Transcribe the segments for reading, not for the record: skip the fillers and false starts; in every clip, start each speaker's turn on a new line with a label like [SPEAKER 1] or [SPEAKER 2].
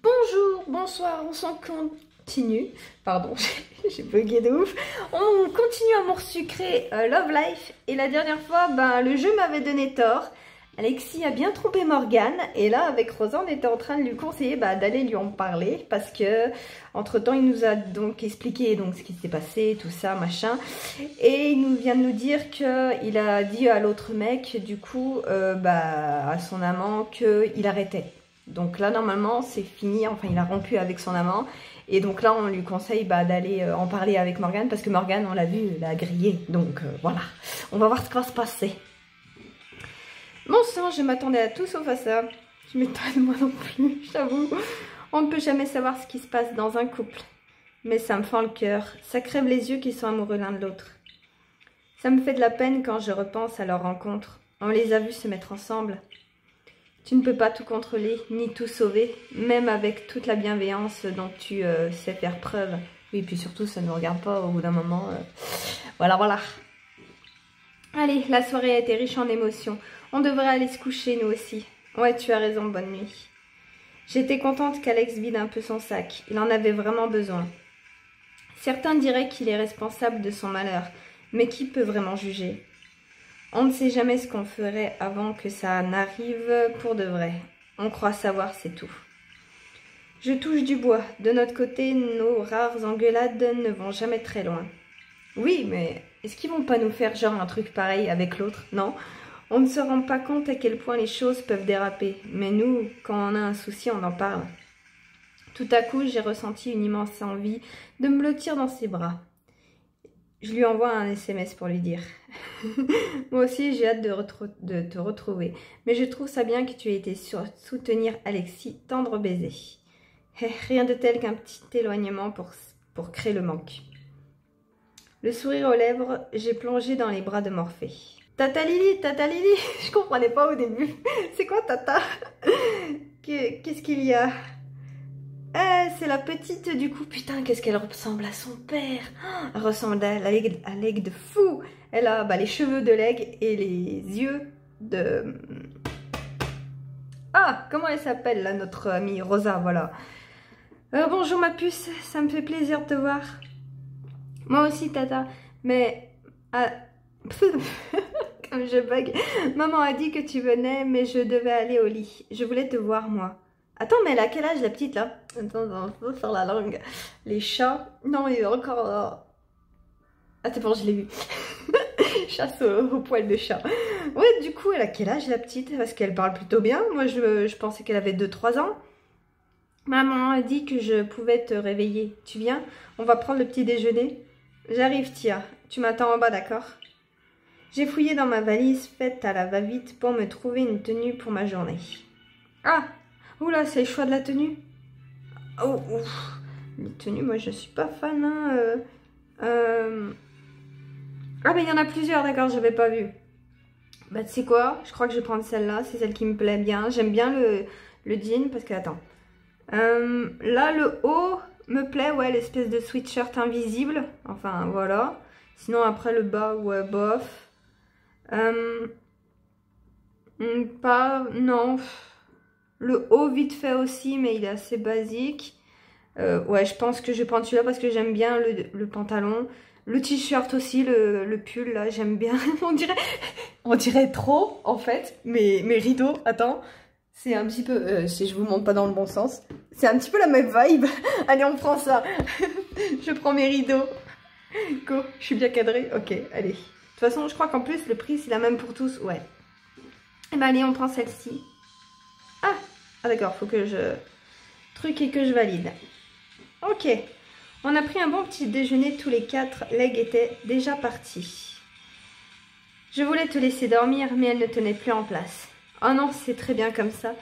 [SPEAKER 1] Bonjour, bonsoir, on s'en continue. Pardon, j'ai bugué de ouf. On continue Amour Sucré Love Life. Et la dernière fois, le jeu m'avait donné tort. Alexis a bien trompé Morgane. Et là, avec Rosa, on était en train de lui conseiller d'aller lui en parler. Parce que, entre-temps, il nous a donc expliqué ce qui s'est passé, tout ça, machin. Et il nous vient de nous dire qu'il a dit à l'autre mec, du coup, à son amant, qu'il arrêtait. Donc là, normalement, c'est fini. Enfin, il a rompu avec son amant. Et donc là, on lui conseille d'aller en parler avec Morgane. Parce que Morgane, on l'a vu, elle a grillé. Donc voilà, on va voir ce qui va se passer. Bon sang, je m'attendais à tout sauf à ça. Je m'étonne moi non plus, j'avoue. On ne peut jamais savoir ce qui se passe dans un couple. Mais ça me fend le cœur. Ça crève les yeux qui sont amoureux l'un de l'autre. Ça me fait de la peine quand je repense à leur rencontre. On les a vus se mettre ensemble. Tu ne peux pas tout contrôler, ni tout sauver, même avec toute la bienveillance dont tu sais faire preuve. Oui, puis surtout, ça ne nous regarde pas au bout d'un moment. Voilà. Allez, la soirée a été riche en émotions. On devrait aller se coucher, nous aussi. Ouais, tu as raison, bonne nuit. J'étais contente qu'Alex vide un peu son sac. Il en avait vraiment besoin. Certains diraient qu'il est responsable de son malheur, mais qui peut vraiment juger ? On ne sait jamais ce qu'on ferait avant que ça n'arrive pour de vrai. On croit savoir, c'est tout. Je touche du bois. De notre côté, nos rares engueulades ne vont jamais très loin. Oui, mais est-ce qu'ils vont pas nous faire genre un truc pareil avec l'autre? Non. On ne se rend pas compte à quel point les choses peuvent déraper. Mais nous, quand on a un souci, on en parle. Tout à coup, j'ai ressenti une immense envie de me blottir dans ses bras. Je lui envoie un SMS pour lui dire. Moi aussi, j'ai hâte de te retrouver. Mais je trouve ça bien que tu aies été soutenir Alexis, tendre baiser. Rien de tel qu'un petit éloignement pour créer le manque. Le sourire aux lèvres, j'ai plongé dans les bras de Morphée. Tata Lily, je comprenais pas au début. C'est quoi Tata? Qu'est-ce qu'il y a? C'est la petite du coup. Putain, qu'est-ce qu'elle ressemble à son père. Elle ressemble à l'aigle de fou. Elle a les cheveux de l'aigle et les yeux de... Ah, comment elle s'appelle là, notre amie Rosa, voilà. Bonjour ma puce, ça me fait plaisir de te voir. Moi aussi Tata, mais... Comme je bug. Maman a dit que tu venais, mais je devais aller au lit. Je voulais te voir moi. Attends, mais elle a quel âge la petite là? Attends, faut faire la langue. Les chats. Non, il est encore là. Ah, c'est bon, je l'ai vu. Chasse au poil de chat. Ouais, du coup, elle a quel âge la petite? Parce qu'elle parle plutôt bien. Moi, je pensais qu'elle avait 2-3 ans. Maman a dit que je pouvais te réveiller. Tu viens? On va prendre le petit déjeuner. J'arrive, Tia. Tu m'attends en bas, d'accord? J'ai fouillé dans ma valise faite à la va-vite pour me trouver une tenue pour ma journée. Ah! Oula, c'est le choix de la tenue. Oh, ouf. Les tenues, moi je suis pas fan. Ah, mais il y en a plusieurs, d'accord, j'avais pas vu. Tu sais quoi? Je crois que je vais prendre celle-là, c'est celle qui me plaît bien. J'aime bien le jean parce que, attends. Là, le haut me plaît, ouais, l'espèce de sweatshirt invisible. Enfin, voilà. Sinon, après, le bas, ouais, bof. Non. Le haut vite fait aussi, mais il est assez basique. Ouais, je pense que je vais prendre celui-là parce que j'aime bien le pantalon. Le t-shirt aussi, le pull, là, j'aime bien. on dirait trop, en fait. Mes rideaux, attends. C'est un petit peu... si je vous montre pas dans le bon sens. C'est un petit peu la même vibe. Allez, on prend ça. Je prends mes rideaux. Go, je suis bien cadrée. Ok, allez. De toute façon, je crois qu'en plus, le prix, c'est la même pour tous. Ouais. Et allez, on prend celle-ci. Ah d'accord, faut que je truc et que je valide. Ok, on a pris un bon petit déjeuner tous les 4. Leg était déjà partie. Je voulais te laisser dormir, mais elle ne tenait plus en place. Oh non, c'est très bien comme ça.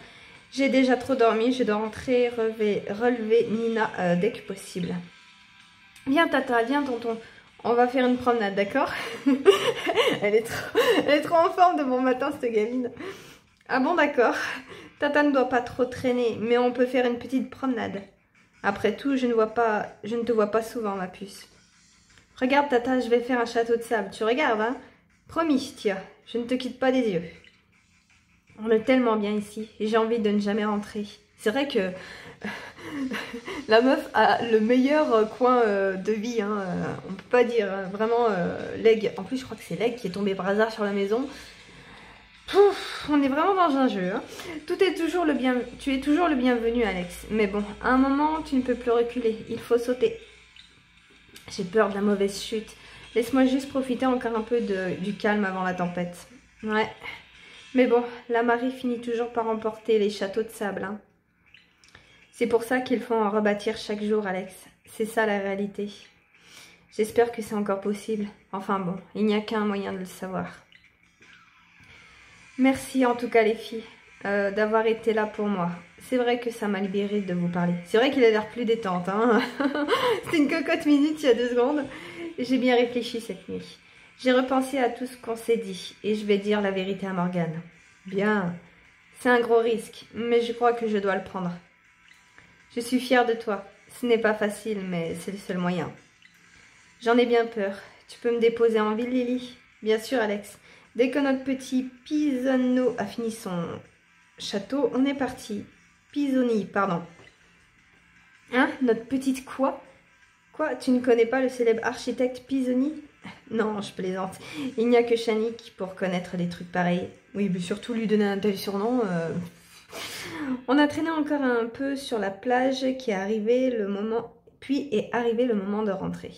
[SPEAKER 1] J'ai déjà trop dormi, je dois rentrer relever Nina dès que possible. Viens Tata, viens tonton. On va faire une promenade, d'accord? elle est trop en forme de bon matin, cette gamine. Ah bon, d'accord. Tata ne doit pas trop traîner, mais on peut faire une petite promenade. Après tout, je ne te vois pas souvent, ma puce. Regarde, Tata, je vais faire un château de sable. Tu regardes, hein? Promis, Tia, je ne te quitte pas des yeux. On est tellement bien ici, et j'ai envie de ne jamais rentrer. C'est vrai que la meuf a le meilleur coin de vie, hein, on peut pas dire, hein, vraiment, Leg, en plus je crois que c'est Leg qui est tombé par hasard sur la maison. Pouf, on est vraiment dans un jeu, hein. Tu es toujours le bienvenu, Alex, mais bon, à un moment tu ne peux plus reculer, il faut sauter. J'ai peur de la mauvaise chute, laisse-moi juste profiter encore un peu du calme avant la tempête. Ouais, mais bon, la marée finit toujours par emporter les châteaux de sable, hein. C'est pour ça qu'il faut en rebâtir chaque jour, Alex. C'est ça la réalité. J'espère que c'est encore possible. Enfin bon, il n'y a qu'un moyen de le savoir. Merci en tout cas les filles, d'avoir été là pour moi. C'est vrai que ça m'a libérée de vous parler. C'est vrai qu'il a l'air plus détente, hein. C'était une cocotte minute il y a 2 secondes. J'ai bien réfléchi cette nuit. J'ai repensé à tout ce qu'on s'est dit et je vais dire la vérité à Morgane. Bien, c'est un gros risque, mais je crois que je dois le prendre. Je suis fière de toi. Ce n'est pas facile, mais c'est le seul moyen. J'en ai bien peur. Tu peux me déposer en ville, Lily? Bien sûr, Alex. Dès que notre petit Pisonno a fini son château, on est parti. Pisoni, pardon. Hein? Notre petite quoi? Quoi? Tu ne connais pas le célèbre architecte Pisoni? Non, je plaisante. Il n'y a que Shanique pour connaître des trucs pareils. Oui, mais surtout lui donner un tel surnom... On a traîné encore un peu sur la plage puis est arrivé le moment de rentrer.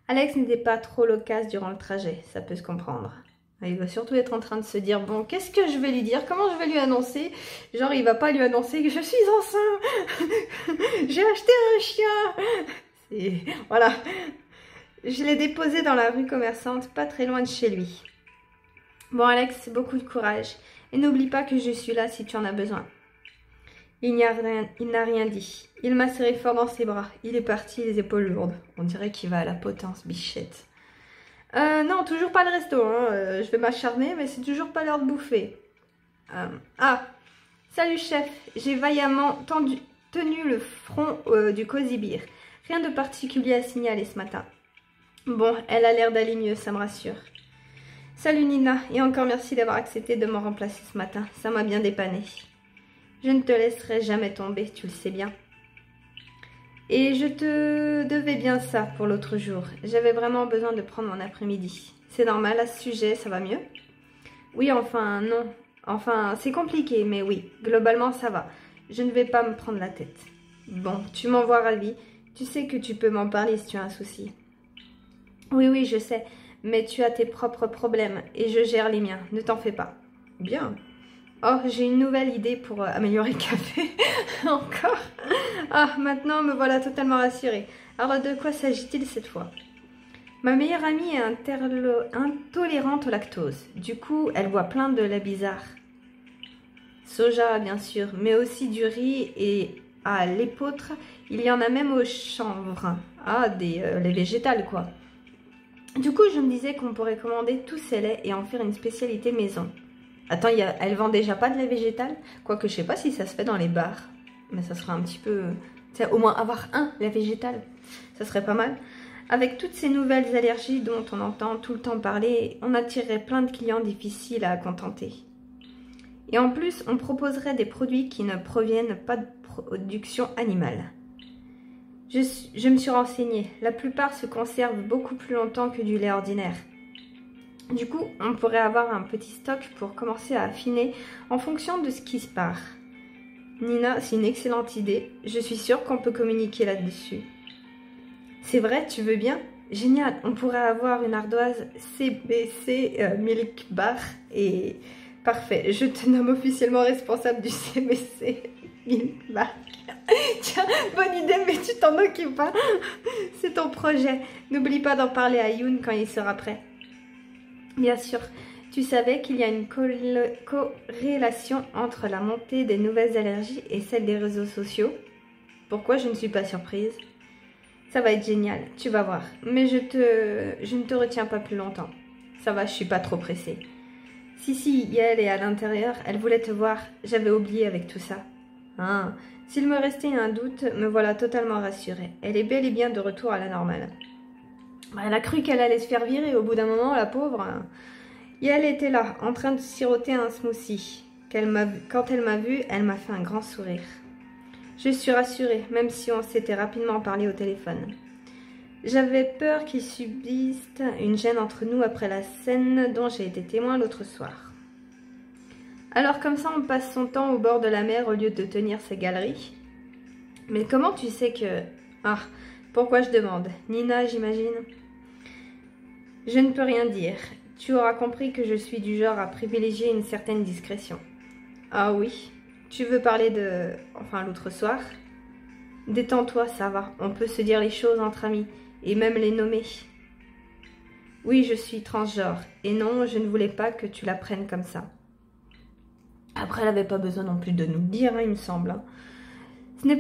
[SPEAKER 1] Alex n'était pas trop loquace durant le trajet, ça peut se comprendre. Il va surtout être en train de se dire, bon, qu'est-ce que je vais lui dire? Comment je vais lui annoncer? Genre, il va pas lui annoncer que je suis enceinte. J'ai acheté un chien. Et voilà. Je l'ai déposé dans la rue commerçante, pas très loin de chez lui. Bon, Alex, beaucoup de courage. Et n'oublie pas que je suis là si tu en as besoin. Il n'a rien dit. Il m'a serré fort dans ses bras. Il est parti, les épaules lourdes. On dirait qu'il va à la potence, bichette. Non, toujours pas le resto. Hein. Je vais m'acharner, mais c'est toujours pas l'heure de bouffer. Ah, salut chef. J'ai vaillamment tenu le front du Cosy Beer. Rien de particulier à signaler ce matin. Bon, elle a l'air d'aller mieux, ça me rassure. Salut Nina, et encore merci d'avoir accepté de me remplacer ce matin. Ça m'a bien dépanné. Je ne te laisserai jamais tomber, tu le sais bien. Et je te devais bien ça pour l'autre jour. J'avais vraiment besoin de prendre mon après-midi. C'est normal, à ce sujet, ça va mieux? Oui, enfin, non. Enfin, c'est compliqué, mais oui, globalement, ça va. Je ne vais pas me prendre la tête. Bon, tu m'envoies ravie. Tu sais que tu peux m'en parler si tu as un souci. Oui, je sais. Mais tu as tes propres problèmes et je gère les miens. Ne t'en fais pas. Bien. Oh, j'ai une nouvelle idée pour améliorer le café. Encore. Ah, maintenant me voilà totalement rassurée. Alors de quoi s'agit-il cette fois? Ma meilleure amie est intolérante au lactose. Du coup, elle boit plein de lait bizarre. Soja, bien sûr, mais aussi du riz et à l'épeautre. Il y en a même au chanvre. Ah, des laits végétales, quoi. Du coup, je me disais qu'on pourrait commander tous ces laits et en faire une spécialité maison. Attends, elle vend déjà pas de lait végétal? Quoique, je sais pas si ça se fait dans les bars. Mais ça serait un petit peu... au moins avoir un lait végétal. Ça serait pas mal. Avec toutes ces nouvelles allergies dont on entend tout le temps parler, on attirerait plein de clients difficiles à contenter. Et en plus, on proposerait des produits qui ne proviennent pas de production animale. Je me suis renseignée. La plupart se conservent beaucoup plus longtemps que du lait ordinaire. Du coup, on pourrait avoir un petit stock pour commencer à affiner en fonction de ce qui se part. Nina, c'est une excellente idée. Je suis sûre qu'on peut communiquer là-dessus. C'est vrai, tu veux bien? Génial, on pourrait avoir une ardoise CBC Milk Bar et... Parfait, je te nomme officiellement responsable du CBC Milk Bar. Tiens, bonne idée, mais tu t'en occupes pas. C'est ton projet. N'oublie pas d'en parler à Yoon quand il sera prêt. Bien sûr, tu savais qu'il y a une corrélation entre la montée des nouvelles allergies et celle des réseaux sociaux? Pourquoi je ne suis pas surprise? Ça va être génial, tu vas voir. Mais je ne te retiens pas plus longtemps. Ça va, je suis pas trop pressée. Si, Yael est à l'intérieur, elle voulait te voir. J'avais oublié avec tout ça. Ah, s'il me restait un doute, me voilà totalement rassurée. Elle est bel et bien de retour à la normale. Elle a cru qu'elle allait se faire virer au bout d'un moment, la pauvre. Yael était là, en train de siroter un smoothie. quand elle m'a vue, elle m'a fait un grand sourire. Je suis rassurée, même si on s'était rapidement parlé au téléphone. J'avais peur qu'il subsiste une gêne entre nous après la scène dont j'ai été témoin l'autre soir. Alors comme ça, on passe son temps au bord de la mer au lieu de tenir ses galeries. Mais comment tu sais que... Ah, pourquoi je demande? Nina, j'imagine. Je ne peux rien dire. Tu auras compris que je suis du genre à privilégier une certaine discrétion. Ah oui, tu veux parler de... Enfin, l'autre soir? Détends-toi, ça va. On peut se dire les choses entre amis, et même les nommer. Oui, je suis transgenre, et non, je ne voulais pas que tu la prennes comme ça. Après, elle n'avait pas besoin non plus de nous le dire, hein, il me semble. Hein. Ce n'est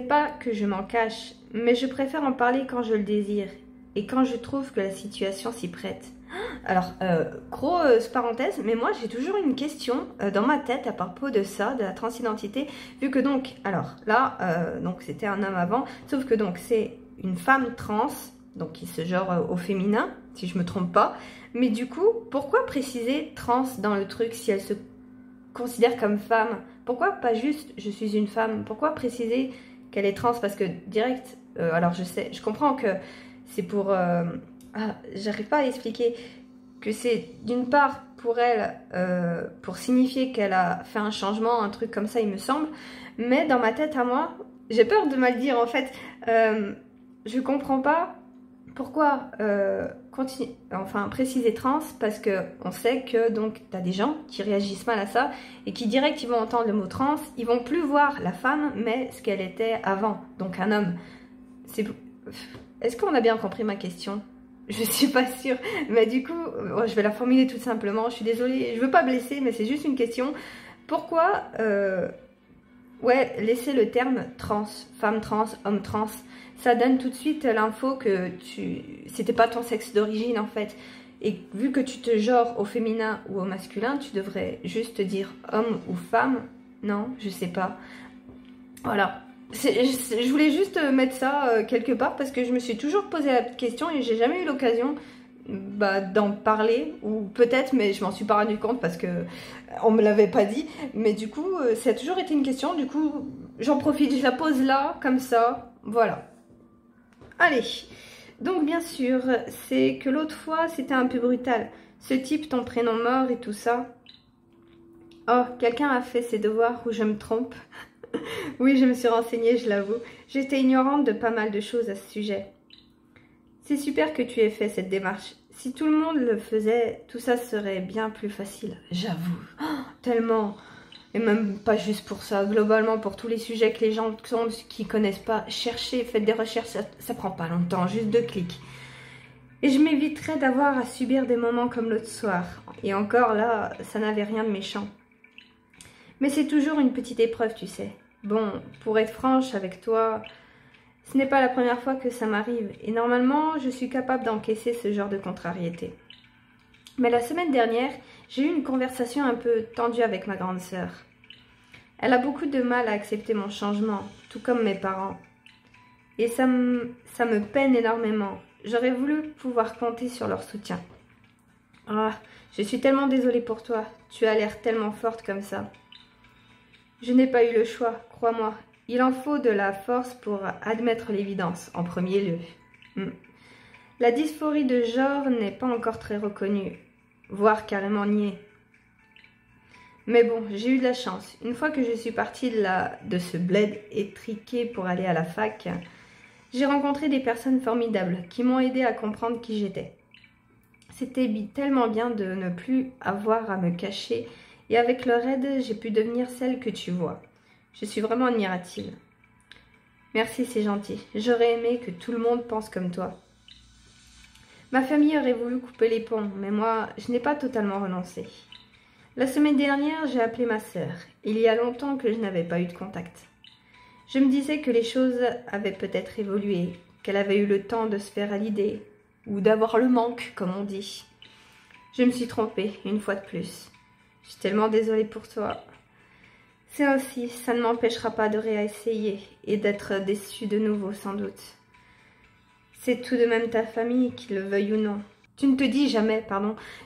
[SPEAKER 1] pas que je m'en cache, mais je préfère en parler quand je le désire, et quand je trouve que la situation s'y prête. Alors, grosse parenthèse, mais moi j'ai toujours une question dans ma tête à propos de ça, de la transidentité, vu que donc, alors là, donc c'était un homme avant, sauf que donc c'est une femme trans, donc qui se genre au féminin, si je me trompe pas, mais du coup, pourquoi préciser trans dans le truc si elle se considère comme femme? Pourquoi pas juste je suis une femme? Pourquoi préciser qu'elle est trans? Parce que direct, alors je comprends que c'est pour... j'arrive pas à expliquer que c'est d'une part pour elle, pour signifier qu'elle a fait un changement, un truc comme ça il me semble, mais dans ma tête à moi, j'ai peur de mal dire en fait, je comprends pas pourquoi préciser trans, parce que on sait que donc t'as des gens qui réagissent mal à ça et qui direct ils vont entendre le mot trans, ils vont plus voir la femme mais ce qu'elle était avant, donc un homme. Est-ce qu'on a bien compris ma question? Je suis pas sûre, mais du coup, je vais la formuler tout simplement. Je suis désolée, je veux pas blesser, mais c'est juste une question. Pourquoi, laisser le terme trans, femme trans, homme trans, ça donne tout de suite l'info que c'était pas ton sexe d'origine en fait. Et vu que tu te genres au féminin ou au masculin, tu devrais juste dire homme ou femme. Non, je sais pas. Voilà. Je voulais juste mettre ça quelque part parce que je me suis toujours posé la question et j'ai jamais eu l'occasion d'en parler, ou peut-être, mais je m'en suis pas rendu compte parce que on me l'avait pas dit. Mais du coup, ça a toujours été une question. Du coup, j'en profite, je la pose là, comme ça. Voilà. Allez. Donc bien sûr, c'est que l'autre fois, c'était un peu brutal. Ce type, ton prénom mort et tout ça. Oh, quelqu'un a fait ses devoirs ou je me trompe? Oui, je me suis renseignée, je l'avoue. J'étais ignorante de pas mal de choses à ce sujet. C'est super que tu aies fait cette démarche. Si tout le monde le faisait, tout ça serait bien plus facile. J'avoue. Oh, tellement. Et même pas juste pour ça. Globalement, pour tous les sujets que les gens qui connaissent pas, cherchez, faites des recherches, ça prend pas longtemps, juste 2 clics. Et je m'éviterais d'avoir à subir des moments comme l'autre soir. Et encore là, ça n'avait rien de méchant. Mais c'est toujours une petite épreuve, tu sais. Bon, pour être franche avec toi, ce n'est pas la première fois que ça m'arrive. Et normalement, je suis capable d'encaisser ce genre de contrariété. Mais la semaine dernière, j'ai eu une conversation un peu tendue avec ma grande sœur. Elle a beaucoup de mal à accepter mon changement, tout comme mes parents. Et ça me peine énormément. J'aurais voulu pouvoir compter sur leur soutien. Ah, je suis tellement désolée pour toi. Tu as l'air tellement forte comme ça. Je n'ai pas eu le choix, crois-moi. Il en faut de la force pour admettre l'évidence, en premier lieu. La dysphorie de genre n'est pas encore très reconnue, voire carrément niée. Mais bon, j'ai eu de la chance. Une fois que je suis partie de ce bled étriqué pour aller à la fac, j'ai rencontré des personnes formidables qui m'ont aidé à comprendre qui j'étais. C'était tellement bien de ne plus avoir à me cacher. Et avec leur aide, j'ai pu devenir celle que tu vois. Je suis vraiment admirative. Merci, c'est gentil. J'aurais aimé que tout le monde pense comme toi. Ma famille aurait voulu couper les ponts, mais moi, je n'ai pas totalement renoncé. La semaine dernière, j'ai appelé ma sœur. Il y a longtemps que je n'avais pas eu de contact. Je me disais que les choses avaient peut-être évolué, qu'elle avait eu le temps de se faire à l'idée, ou d'avoir le manque, comme on dit. Je me suis trompée, une fois de plus. Je suis tellement désolée pour toi. Ça aussi, ça ne m'empêchera pas de réessayer et d'être déçue de nouveau, sans doute. C'est tout de même ta famille, qu'ils le veuille ou non. Tu ne te dis jamais,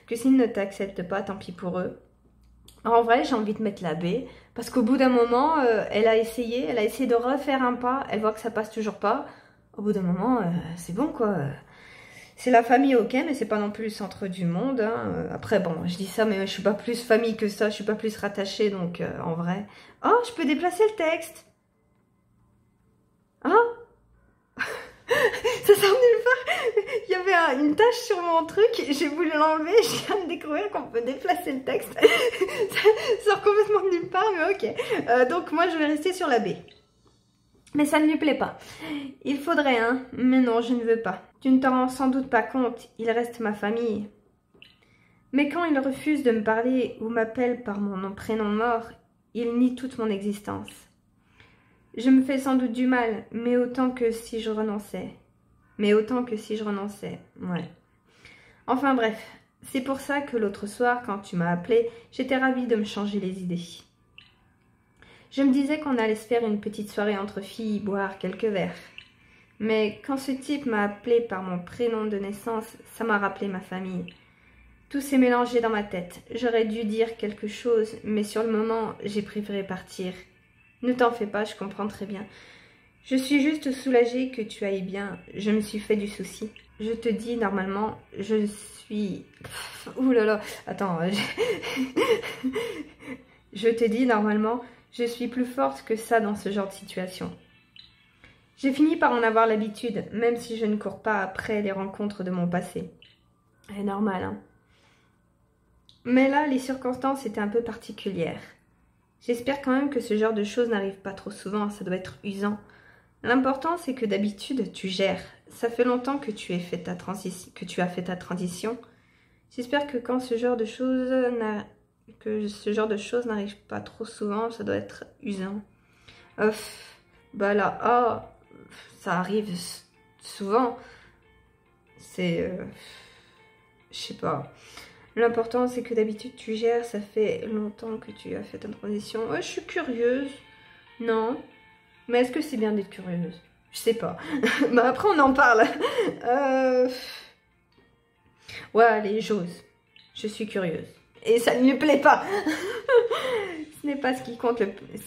[SPEAKER 1] que s'ils ne t'acceptent pas, tant pis pour eux. En vrai, j'ai envie de mettre la baie parce qu'au bout d'un moment, elle a essayé de refaire un pas, elle voit que ça passe toujours pas. Au bout d'un moment, c'est bon quoi. C'est la famille, ok, mais c'est pas non plus le centre du monde. Hein. Après, bon, je dis ça, mais je suis pas plus famille que ça, je suis pas plus rattachée, donc en vrai. Oh, je peux déplacer le texte. Ah, ça sort nulle part. Il y avait une tache sur mon truc, j'ai voulu l'enlever, je viens de découvrir qu'on peut déplacer le texte. Ça sort complètement de nulle part, mais ok. Donc moi, je vais rester sur la baie. Mais ça ne lui plaît pas. Il faudrait, hein, mais non, je ne veux pas. Tu ne t'en rends sans doute pas compte, il reste ma famille. Mais quand il refuse de me parler ou m'appelle par mon prénom mort, il nie toute mon existence. Je me fais sans doute du mal, mais autant que si je renonçais. Ouais. Enfin bref, c'est pour ça que l'autre soir, quand tu m'as appelé, j'étais ravie de me changer les idées. Je me disais qu'on allait se faire une petite soirée entre filles, boire quelques verres. Mais quand ce type m'a appelé par mon prénom de naissance, ça m'a rappelé ma famille. Tout s'est mélangé dans ma tête. J'aurais dû dire quelque chose, mais sur le moment, j'ai préféré partir. Ne t'en fais pas, je comprends très bien. Je suis juste soulagée que tu ailles bien. Je me suis fait du souci. Je te dis, normalement, je suis... Ouh là là, attends. Je te dis, normalement, je suis plus forte que ça dans ce genre de situation. J'ai fini par en avoir l'habitude, même si je ne cours pas après les rencontres de mon passé. C'est normal, hein. Mais là, les circonstances étaient un peu particulières. J'espère quand même que ce genre de choses n'arrive pas trop souvent, ça doit être usant. L'important, c'est que d'habitude, tu gères. Ça fait longtemps que tu as fait ta transition. J'espère que quand ce genre de choses n'arrive pas trop souvent, ça doit être usant. Bah là, ça arrive souvent. C'est... je sais pas. L'important, c'est que d'habitude, tu gères. Ça fait longtemps que tu as fait ta transition. Ouais, je suis curieuse. Non. Mais est-ce que c'est bien d'être curieuse? Je sais pas. Mais après, on en parle. Ouais, allez, j'ose. Je suis curieuse. Et ça ne lui plaît pas. Ce n'est pas ce qui compte.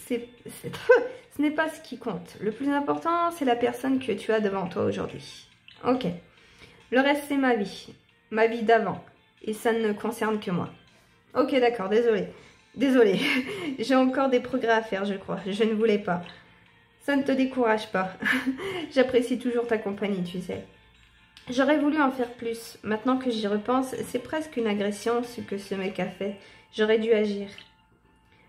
[SPEAKER 1] Ce n'est pas ce qui compte. Le plus important, c'est la personne que tu as devant toi aujourd'hui. Ok. Le reste, c'est ma vie. Ma vie d'avant. Et ça ne concerne que moi. Ok, d'accord, désolée. Désolée. J'ai encore des progrès à faire, je crois. Je ne voulais pas. Ça ne te décourage pas. J'apprécie toujours ta compagnie, tu sais. J'aurais voulu en faire plus. Maintenant que j'y repense, c'est presque une agression ce que ce mec a fait. J'aurais dû agir.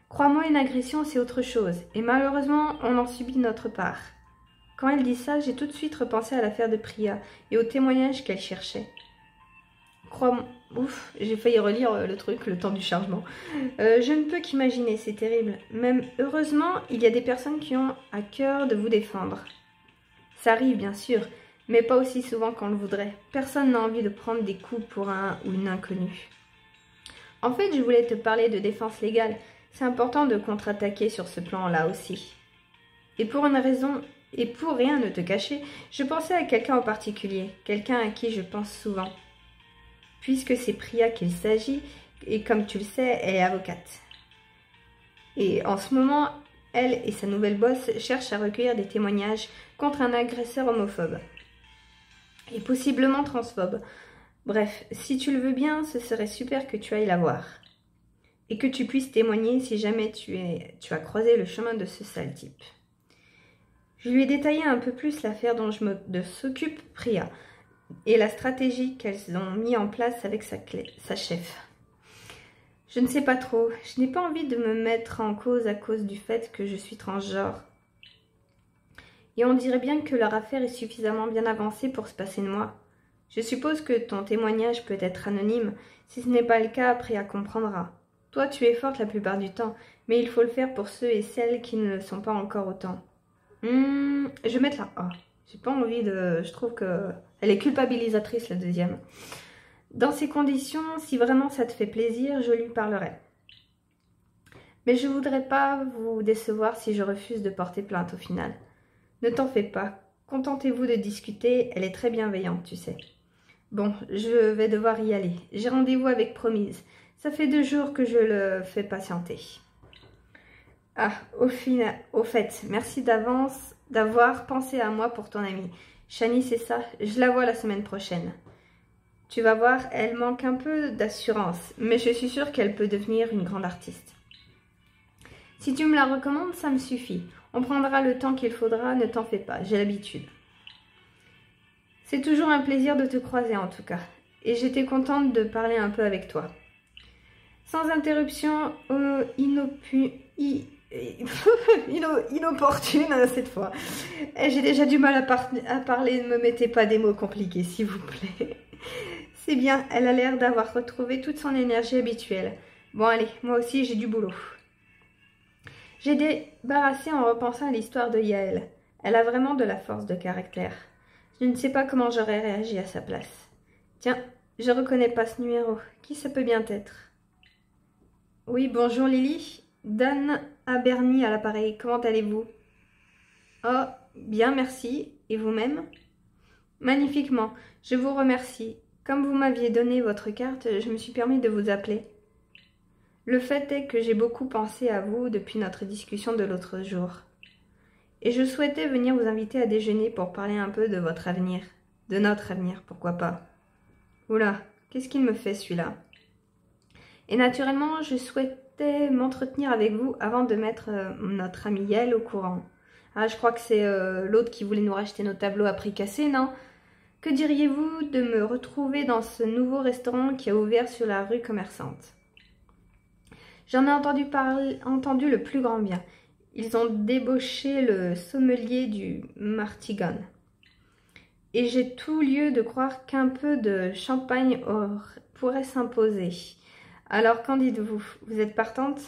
[SPEAKER 1] Crois-moi, une agression, c'est autre chose. Et malheureusement, on en subit notre part. Quand elle dit ça, j'ai tout de suite repensé à l'affaire de Priya et au témoignage qu'elle cherchait. Crois-moi... Ouf, j'ai failli relire le truc, le temps du chargement. Je ne peux qu'imaginer, c'est terrible. Même heureusement, il y a des personnes qui ont à cœur de vous défendre. Ça arrive, bien sûr, mais pas aussi souvent qu'on le voudrait. Personne n'a envie de prendre des coups pour un ou une inconnue. En fait, je voulais te parler de défense légale. C'est important de contre-attaquer sur ce plan-là aussi. Et pour une raison, et pour rien ne te cacher, je pensais à quelqu'un en particulier, quelqu'un à qui je pense souvent. Puisque c'est Priya qu'il s'agit, et comme tu le sais, elle est avocate. Et en ce moment, elle et sa nouvelle boss cherchent à recueillir des témoignages contre un agresseur homophobe. Et possiblement transphobe. Bref, si tu le veux bien, ce serait super que tu ailles la voir. Et que tu puisses témoigner si jamais tu as croisé le chemin de ce sale type. Je lui ai détaillé un peu plus l'affaire dont s'occupe Priya. Et la stratégie qu'elles ont mis en place avec sa chef. Je ne sais pas trop. Je n'ai pas envie de me mettre en cause à cause du fait que je suis transgenre. Et on dirait bien que leur affaire est suffisamment bien avancée pour se passer de moi. Je suppose que ton témoignage peut être anonyme. Si ce n'est pas le cas, Priya comprendra. Toi, tu es forte la plupart du temps, mais il faut le faire pour ceux et celles qui ne le sont pas encore autant. Je vais mettre la A. J'ai pas envie de... Je trouve que... Elle est culpabilisatrice, la deuxième. Dans ces conditions, si vraiment ça te fait plaisir, je lui parlerai. Mais je voudrais pas vous décevoir si je refuse de porter plainte au final. Ne t'en fais pas. Contentez-vous de discuter, elle est très bienveillante, tu sais. Bon, je vais devoir y aller. J'ai rendez-vous avec Promise. Ça fait 2 jours que je le fais patienter. Ah, au fait, merci d'avance d'avoir pensé à moi pour ton amie. Shani, c'est ça, je la vois la semaine prochaine. Tu vas voir, elle manque un peu d'assurance, mais je suis sûre qu'elle peut devenir une grande artiste. Si tu me la recommandes, ça me suffit. On prendra le temps qu'il faudra, ne t'en fais pas, j'ai l'habitude. C'est toujours un plaisir de te croiser en tout cas, et j'étais contente de parler un peu avec toi. Sans interruption inopportune cette fois. J'ai déjà du mal à parler, ne me mettez pas des mots compliqués s'il vous plaît. C'est bien, elle a l'air d'avoir retrouvé toute son énergie habituelle. Bon allez, moi aussi j'ai du boulot. J'ai débarrassé en repensant à l'histoire de Yael. Elle a vraiment de la force de caractère. Je ne sais pas comment j'aurais réagi à sa place. Tiens, je reconnais pas ce numéro. Qui ça peut bien être? Oui, bonjour Lily. Dan Aberny à l'appareil. Comment allez-vous? Oh, bien, merci. Et vous-même? Magnifiquement. Je vous remercie. Comme vous m'aviez donné votre carte, je me suis permis de vous appeler. Le fait est que j'ai beaucoup pensé à vous depuis notre discussion de l'autre jour. Et je souhaitais venir vous inviter à déjeuner pour parler un peu de votre avenir. De notre avenir, pourquoi pas. Oula, qu'est-ce qu'il me fait celui-là? Et naturellement, je souhaitais m'entretenir avec vous avant de mettre notre amie Yael au courant. Ah, je crois que c'est l'autre qui voulait nous racheter nos tableaux à prix cassé, non? Que diriez-vous de me retrouver dans ce nouveau restaurant qui a ouvert sur la rue commerçante? J'en ai entendu le plus grand bien. Ils ont débauché le sommelier du Martigan. Et j'ai tout lieu de croire qu'un peu de champagne pourrait s'imposer. Alors, qu'en dites-vous? Vous êtes partante?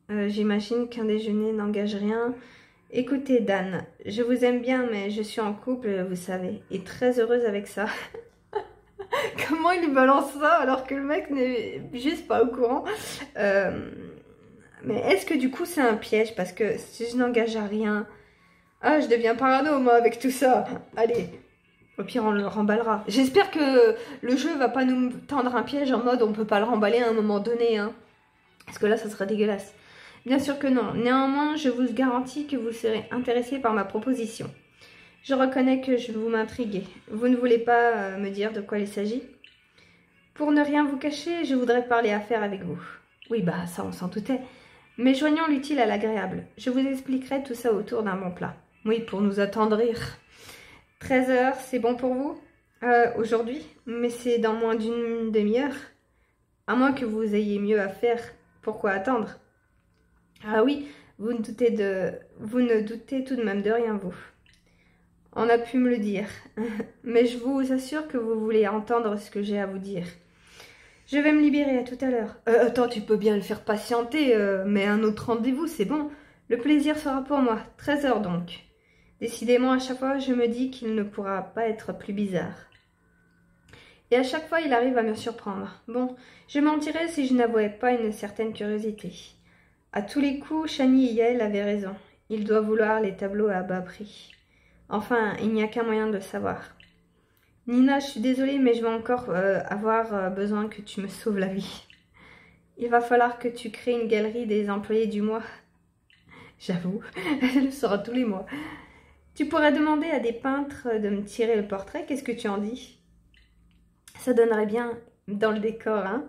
[SPEAKER 1] J'imagine qu'un déjeuner n'engage rien. Écoutez, Dan, je vous aime bien, mais je suis en couple, vous savez, et très heureuse avec ça. Comment il balance ça alors que le mec n'est juste pas au courant? Mais est-ce que du coup c'est un piège? Parce que si je n'engage à rien... Ah, je deviens parano moi avec tout ça. Allez, au pire on le remballera. J'espère que le jeu va pas nous tendre un piège en mode on peut pas le remballer à un moment donné. Hein. Parce que là ça serait dégueulasse. Bien sûr que non. Néanmoins, je vous garantis que vous serez intéressé par ma proposition. Je reconnais que je vous m'intriguez. Vous ne voulez pas me dire de quoi il s'agit? Pour ne rien vous cacher, je voudrais parler affaires avec vous. Oui, bah ça on s'en doutait. Mais joignons l'utile à l'agréable. Je vous expliquerai tout ça autour d'un bon plat. Oui, pour nous attendrir. 13 h, c'est bon pour vous? Aujourd'hui? Mais c'est dans moins d'une demi-heure. À moins que vous ayez mieux à faire. Pourquoi attendre? Ah oui, vous ne doutez tout de même de rien, vous. On a pu me le dire. Mais je vous assure que vous voulez entendre ce que j'ai à vous dire. Je vais me libérer, à tout à l'heure. Attends, tu peux bien le faire patienter, mais un autre rendez-vous, c'est bon. Le plaisir sera pour moi. 13 h donc. Décidément, à chaque fois, je me dis qu'il ne pourra pas être plus bizarre. Et à chaque fois, il arrive à me surprendre. Bon, je mentirais si je n'avouais pas une certaine curiosité. À tous les coups, Shani et Yael avaient raison. Il doit vouloir les tableaux à bas prix. Enfin, il n'y a qu'un moyen de le savoir. Nina, je suis désolée, mais je vais encore avoir besoin que tu me sauves la vie. Il va falloir que tu crées une galerie des employés du mois. J'avoue, elle le sera tous les mois. Tu pourrais demander à des peintres de me tirer le portrait, qu'est-ce que tu en dis? Ça donnerait bien dans le décor, hein?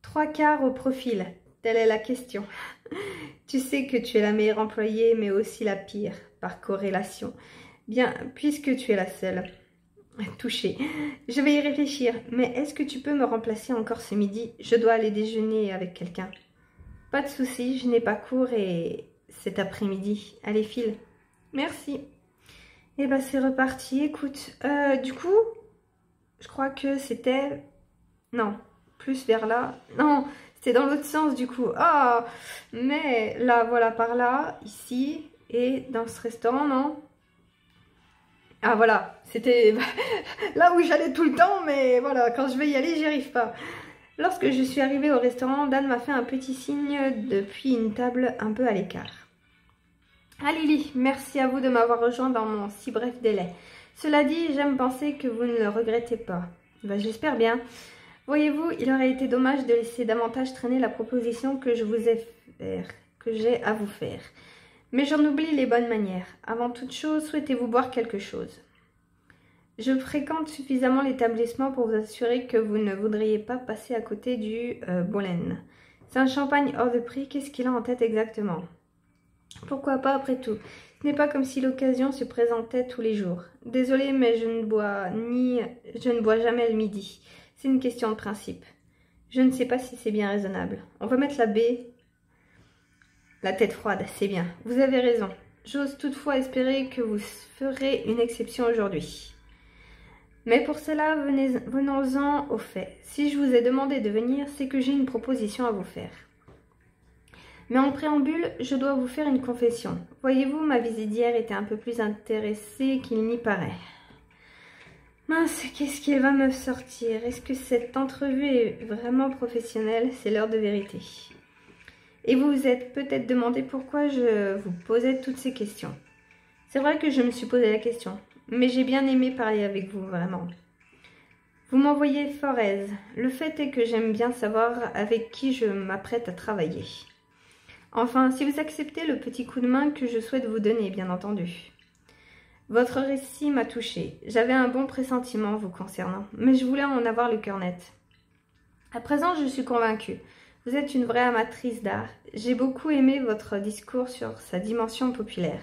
[SPEAKER 1] 3/4 au profil, telle est la question. Tu sais que tu es la meilleure employée, mais aussi la pire, par corrélation. Bien, puisque tu es la seule. Touché. Je vais y réfléchir, mais est-ce que tu peux me remplacer encore ce midi? Je dois aller déjeuner avec quelqu'un. Pas de souci, je n'ai pas cours et cet après-midi. Allez, file. Merci. Et bah c'est reparti. Écoute, du coup, je crois que c'était... Non, plus vers là. Non, c'était dans l'autre sens du coup. Ah, mais là, voilà, par là, ici, et dans ce restaurant, non? Ah voilà, c'était là où j'allais tout le temps, mais voilà, quand je vais y aller, j'y arrive pas. Lorsque je suis arrivée au restaurant, Dan m'a fait un petit signe depuis une table un peu à l'écart. Ah Lily, merci à vous de m'avoir rejoint dans mon si bref délai. Cela dit, j'aime penser que vous ne le regrettez pas. Ben, j'espère bien. Voyez-vous, il aurait été dommage de laisser davantage traîner la proposition que j'ai à vous faire. Mais j'en oublie les bonnes manières. Avant toute chose, souhaitez-vous boire quelque chose? Je fréquente suffisamment l'établissement pour vous assurer que vous ne voudriez pas passer à côté du Bolen. C'est un champagne hors de prix, qu'est-ce qu'il a en tête exactement? Pourquoi pas après tout? Ce n'est pas comme si l'occasion se présentait tous les jours. Désolée, mais je ne bois jamais le midi. C'est une question de principe. Je ne sais pas si c'est bien raisonnable. On va mettre la baie. La tête froide, c'est bien. Vous avez raison. J'ose toutefois espérer que vous ferez une exception aujourd'hui. Mais pour cela, venons-en au fait. Si je vous ai demandé de venir, c'est que j'ai une proposition à vous faire. Mais en préambule, je dois vous faire une confession. Voyez-vous, ma visite d'hier était un peu plus intéressée qu'il n'y paraît. Mince, qu'est-ce qu'il va me sortir? Est-ce que cette entrevue est vraiment professionnelle? C'est l'heure de vérité. Et vous vous êtes peut-être demandé pourquoi je vous posais toutes ces questions. C'est vrai que je me suis posé la question, mais j'ai bien aimé parler avec vous, vraiment. Vous m'envoyez fort aise. Le fait est que j'aime bien savoir avec qui je m'apprête à travailler. Enfin, si vous acceptez le petit coup de main que je souhaite vous donner, bien entendu. Votre récit m'a touchée. J'avais un bon pressentiment vous concernant, mais je voulais en avoir le cœur net. À présent, je suis convaincue. Vous êtes une vraie amatrice d'art. J'ai beaucoup aimé votre discours sur sa dimension populaire.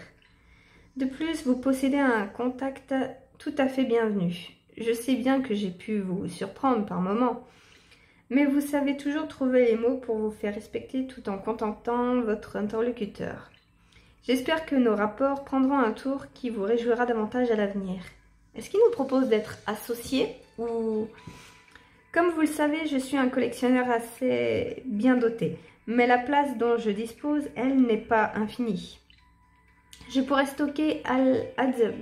[SPEAKER 1] De plus, vous possédez un contact tout à fait bienvenu. Je sais bien que j'ai pu vous surprendre par moments, mais vous savez toujours trouver les mots pour vous faire respecter tout en contentant votre interlocuteur. J'espère que nos rapports prendront un tour qui vous réjouira davantage à l'avenir. Est-ce qu'il nous propose d'être associés ou... Comme vous le savez, je suis un collectionneur assez bien doté, mais la place dont je dispose, elle, n'est pas infinie. Je pourrais stocker ad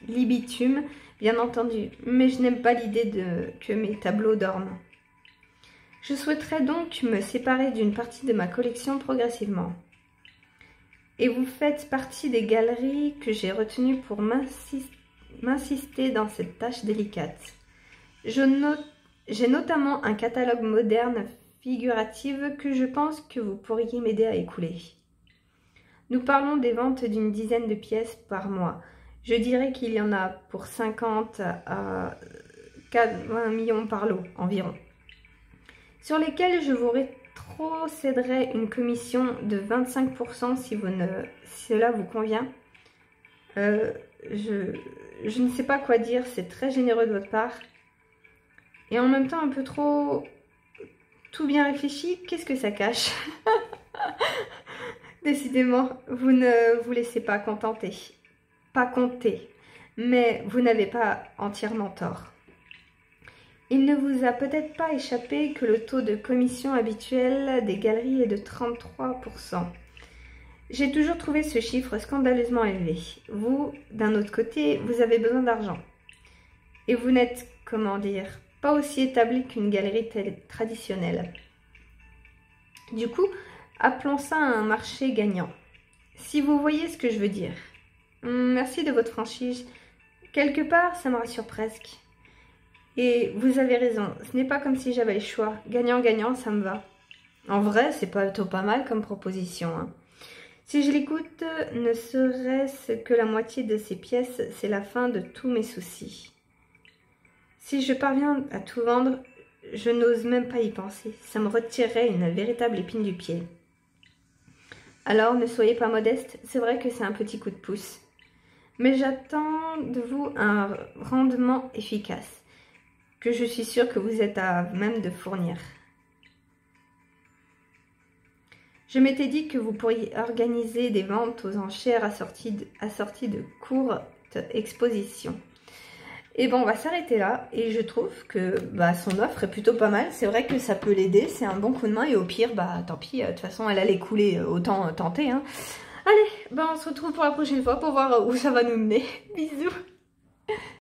[SPEAKER 1] libitum, bien entendu, mais je n'aime pas l'idée que mes tableaux dorment. Je souhaiterais donc me séparer d'une partie de ma collection progressivement. Et vous faites partie des galeries que j'ai retenues pour m'insister dans cette tâche délicate. J'ai notamment un catalogue moderne figuratif que je pense que vous pourriez m'aider à écouler. Nous parlons des ventes d'une dizaine de pièces par mois. Je dirais qu'il y en a pour 50 à 20 millions par lot environ, sur lesquels je vous rétrocéderai une commission de 25% si cela vous convient. Je ne sais pas quoi dire, c'est très généreux de votre part. Et en même temps un peu trop tout bien réfléchi, qu'est-ce que ça cache? Décidément, vous ne vous laissez pas contenter. Pas compter, mais vous n'avez pas entièrement tort. Il ne vous a peut-être pas échappé que le taux de commission habituel des galeries est de 33%. J'ai toujours trouvé ce chiffre scandaleusement élevé. Vous, d'un autre côté, vous avez besoin d'argent. Et vous n'êtes, comment dire, pas aussi établi qu'une galerie traditionnelle. Du coup, appelons ça un marché gagnant. Si vous voyez ce que je veux dire. Merci de votre franchise. Quelque part, ça me rassure presque. Et vous avez raison, ce n'est pas comme si j'avais le choix. Gagnant-gagnant, ça me va. En vrai, c'est plutôt pas mal comme proposition. Hein. Si je l'écoute, ne serait-ce que la moitié de ces pièces, c'est la fin de tous mes soucis. Si je parviens à tout vendre, je n'ose même pas y penser. Ça me retirerait une véritable épine du pied. Alors, ne soyez pas modeste, c'est vrai que c'est un petit coup de pouce. Mais j'attends de vous un rendement efficace, que je suis sûre que vous êtes à même de fournir. Je m'étais dit que vous pourriez organiser des ventes aux enchères assorties de courtes expositions. Et bon, on va s'arrêter là. Et je trouve que son offre est plutôt pas mal. C'est vrai que ça peut l'aider. C'est un bon coup de main. Et au pire, tant pis. De toute façon, elle allait couler. Autant tenter. Hein. Allez, on se retrouve pour la prochaine fois pour voir où ça va nous mener. Bisous.